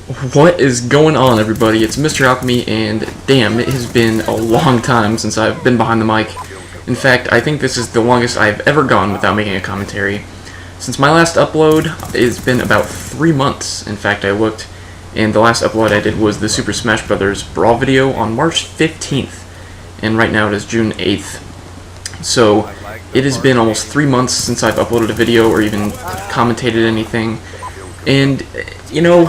What is going on, everybody? It's Mr. Alchemy, and damn, it has been a long time since I've been behind the mic. In fact, I think this is the longest I've ever gone without making a commentary. Since my last upload, it's been about 3 months. In fact, I looked, and the last upload I did was the Super Smash Bros. Brawl video on March 15th, and right now it is June 8th. So, it has been almost 3 months since I've uploaded a video or even commentated anything. And, you know,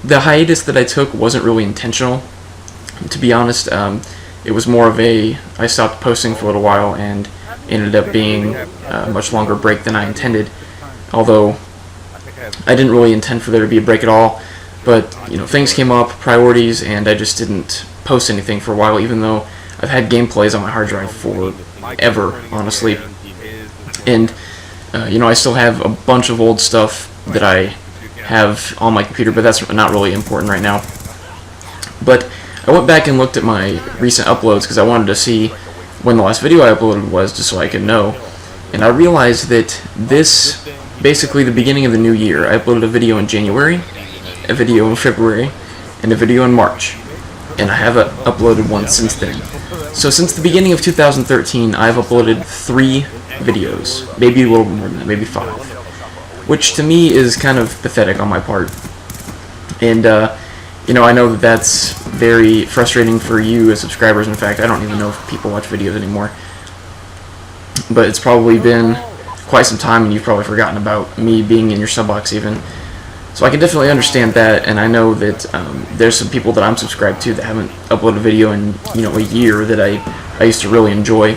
the hiatus that I took wasn't really intentional, to be honest. It was more of I stopped posting for a little while and ended up being a much longer break than I intended. Although, I didn't really intend for there to be a break at all. But, you know, things came up, priorities, and I just didn't post anything for a while, even though I've had gameplays on my hard drive forever, honestly. And, you know, I still have a bunch of old stuff that I have on my computer, but that's not really important right now. But I went back and looked at my recent uploads because I wanted to see when the last video I uploaded was, just so I could know. And I realized that this, basically the beginning of the new year, I uploaded a video in January, a video in February, and a video in March. And I haven't uploaded one since then. So since the beginning of 2013, I've uploaded 3 videos, maybe a little more than that, maybe 5. Which to me is kind of pathetic on my part. And, you know, I know that that's very frustrating for you as subscribers. In fact, I don't even know if people watch videos anymore. But it's probably been quite some time, and you've probably forgotten about me being in your sub box even. So I can definitely understand that, and I know that there's some people that I'm subscribed to that haven't uploaded a video in, you know, a year that I used to really enjoy.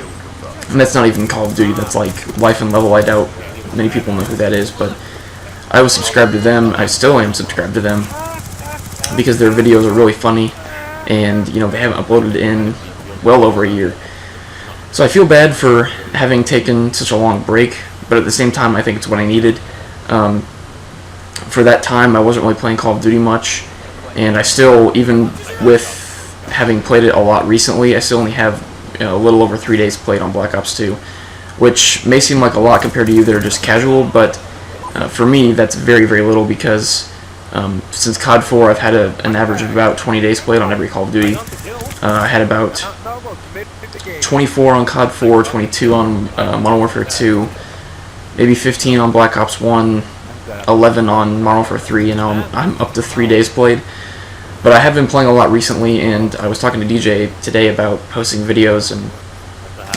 And that's not even Call of Duty, that's like Life and Level. I doubt many people know who that is, but I was subscribed to them. I still am subscribed to them because their videos are really funny, and, you know, they haven't uploaded in well over a year. So I feel bad for having taken such a long break, but at the same time I think it's what I needed. For that time I wasn't really playing Call of Duty much, and I still, even with having played it a lot recently, I still only have, you know, a little over 3 days played on Black Ops 2, which may seem like a lot compared to you that are just casual, but for me that's very, very little, because since COD 4 I've had an average of about 20 days played on every Call of Duty. I had about 24 on COD 4, 22 on Modern Warfare 2, maybe 15 on Black Ops 1, 11 on Modern Warfare 3, and now I'm up to 3 days played. But I have been playing a lot recently, and I was talking to DJ today about posting videos, and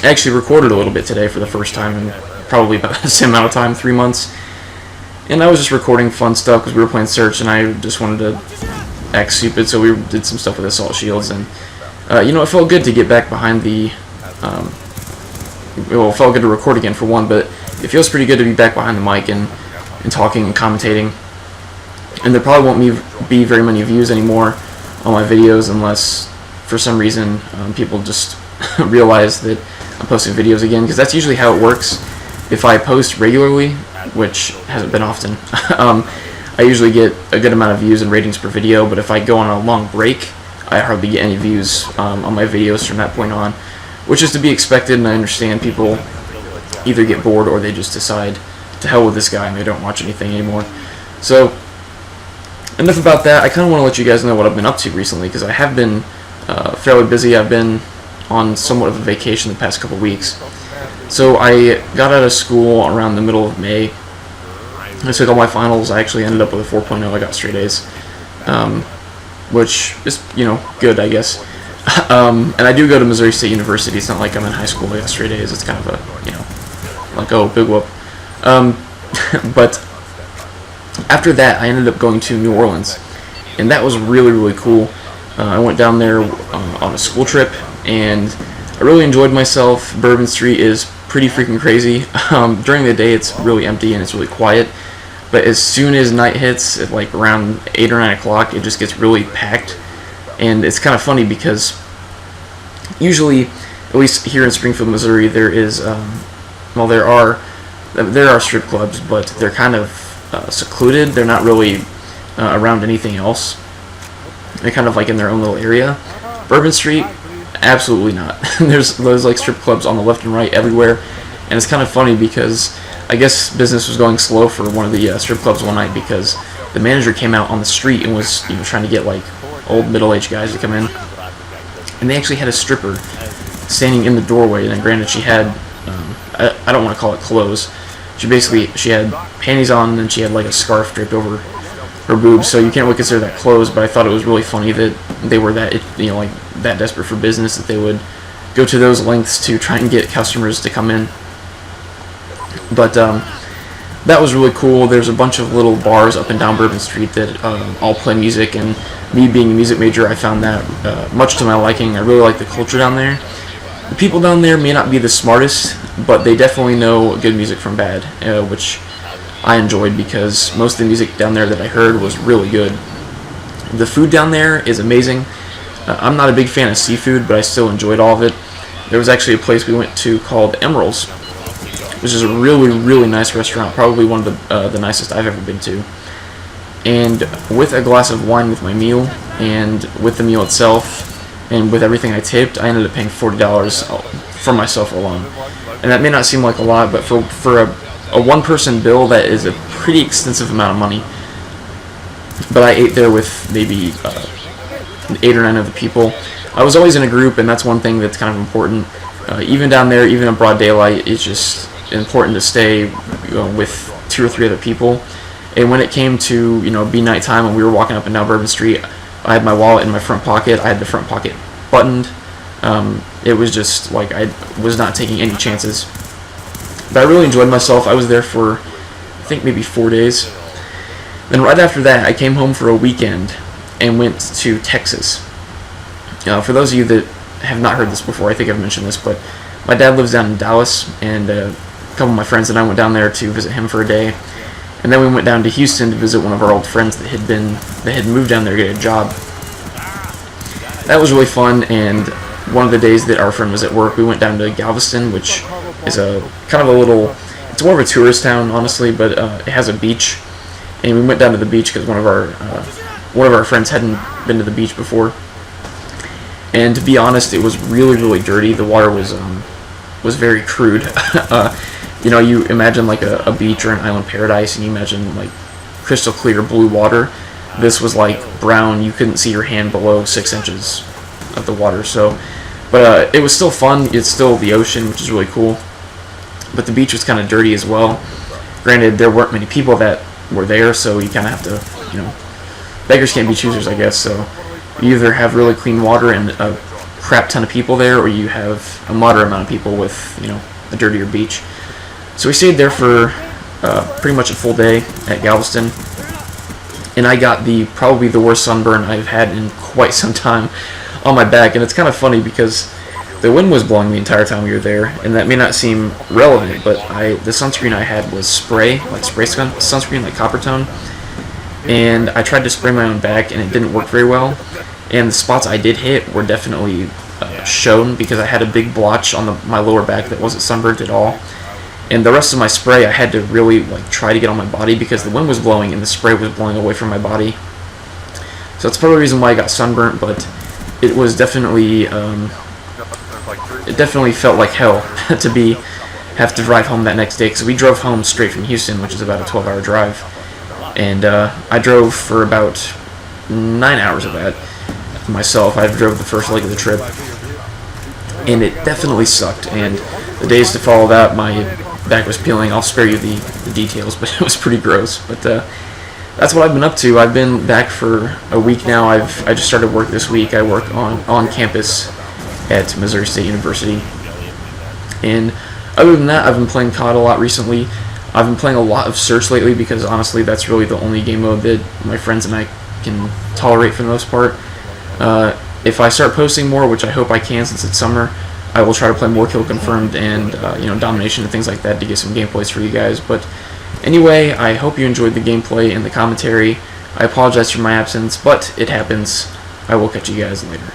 I actually recorded a little bit today for the first time in probably about the same amount of time, 3 months. And I was just recording fun stuff because we were playing Search, and I just wanted to act stupid, so we did some stuff with Assault Shields, and you know, it felt good to get back behind the, well, it felt good to record again for one, but it feels pretty good to be back behind the mic and talking and commentating. And there probably won't be very many views anymore on my videos unless, for some reason, people just realize that I'm posting videos again, because that's usually how it works. If I post regularly, which hasn't been often, I usually get a good amount of views and ratings per video, but if I go on a long break, I hardly get any views on my videos from that point on, which is to be expected, and I understand people either get bored or they just decide to hell with this guy and they don't watch anything anymore. So, enough about that. I kind of want to let you guys know what I've been up to recently, because I have been fairly busy. I've been on somewhat of a vacation the past couple weeks. So I got out of school around the middle of May. I took all my finals. I actually ended up with a 4.0. I got straight A's, which is, you know, good, I guess. And I do go to Missouri State University. It's not like I'm in high school. I got straight A's. It's kind of a, you know, like, oh, big whoop. But after that, I ended up going to New Orleans, and that was really, really cool. I went down there on a school trip, and I really enjoyed myself. Bourbon Street is pretty freaking crazy. During the day, it's really empty and it's really quiet, but as soon as night hits, at like around 8 or 9 o'clock, it just gets really packed. And it's kind of funny because usually, at least here in Springfield, Missouri, there is, well, there are strip clubs, but they're kind of secluded. They're not really around anything else. They're kind of like in their own little area. Bourbon Street, absolutely not. There's like strip clubs on the left and right everywhere, and it's kind of funny because I guess business was going slow for one of the strip clubs one night because the manager came out on the street and was trying to get like old middle-aged guys to come in, and they actually had a stripper standing in the doorway. And granted, she had I don't want to call it clothes. She had panties on, and then she had like a scarf draped over her boobs, so you can't really consider that clothes. But I thought it was really funny that they were that like that desperate for business that they would go to those lengths to try and get customers to come in. But that was really cool. There's a bunch of little bars up and down Bourbon Street that all play music, and me being a music major, I found that much to my liking. I really like the culture down there. The people down there may not be the smartest, but they definitely know good music from bad, which I enjoyed because most of the music down there that I heard was really good. The food down there is amazing. I'm not a big fan of seafood, but I still enjoyed all of it. There was actually a place we went to called Emerald's, which is a really, really nice restaurant, probably one of the nicest I've ever been to. And with a glass of wine with my meal, and with the meal itself, and with everything I tipped, I ended up paying $40 for myself alone. And that may not seem like a lot, but for a one-person bill, that is a pretty extensive amount of money. But I ate there with maybe 8 or 9 other people. I was always in a group, and that's one thing that's kind of important. Even down there, even in broad daylight, it's just important to stay with 2 or 3 other people. And when it came to be nighttime and we were walking up and down Bourbon Street, I had my wallet in my front pocket. I had the front pocket buttoned. It was just like I was not taking any chances. But I really enjoyed myself. I was there for I think maybe 4 days. Then right after that, I came home for a weekend and went to Texas. For those of you that have not heard this before, I think I've mentioned this, but my dad lives down in Dallas, and a couple of my friends and I went down there to visit him for a day. And then we went down to Houston to visit one of our old friends that had moved down there to get a job. That was really fun, and one of the days that our friend was at work, we went down to Galveston, which is a kind of a little, it's more of a tourist town, honestly, but it has a beach. And we went down to the beach because one of our friends hadn't been to the beach before. And to be honest, it was really, really dirty. The water was very crude. You imagine like a beach or an island paradise, and you imagine like crystal clear blue water. This was like brown. You couldn't see your hand below 6 inches of the water. So, but it was still fun. It's still the ocean, which is really cool. But the beach was kind of dirty as well. Granted, there weren't many people that were there, so you kind of have to, beggars can't be choosers, I guess. So you either have really clean water and a crap ton of people there, or you have a moderate amount of people with a dirtier beach. So we stayed there for pretty much a full day at Galveston, and I got probably the worst sunburn I've had in quite some time on my back. And it's kind of funny because the wind was blowing the entire time we were there, and that may not seem relevant, but the sunscreen I had was spray sunscreen, like copper tone, and I tried to spray my own back, and it didn't work very well. And the spots I did hit were definitely shown because I had a big blotch on my lower back that wasn't sunburned at all. And the rest of my spray, I had to really try to get on my body because the wind was blowing and the spray was blowing away from my body. So that's part of the reason why I got sunburnt, but it was definitely, it definitely felt like hell to have to drive home that next day, because we drove home straight from Houston, which is about a 12-hour drive. And I drove for about 9 hours of that myself. I drove the first leg of the trip, and it definitely sucked. And the days to follow that, my back was peeling. I'll spare you the details, but it was pretty gross. But that's what I've been up to. I've been back for a week now. I just started work this week. I work on campus at Missouri State University. And other than that, I've been playing COD a lot recently. I've been playing a lot of Search lately because honestly that's really the only game mode that my friends and I can tolerate for the most part. If I start posting more, which I hope I can since it's summer, I will try to play more Kill Confirmed and Domination and things like that to get some gameplays for you guys. But anyway, I hope you enjoyed the gameplay and the commentary. I apologize for my absence, but it happens. I will catch you guys later.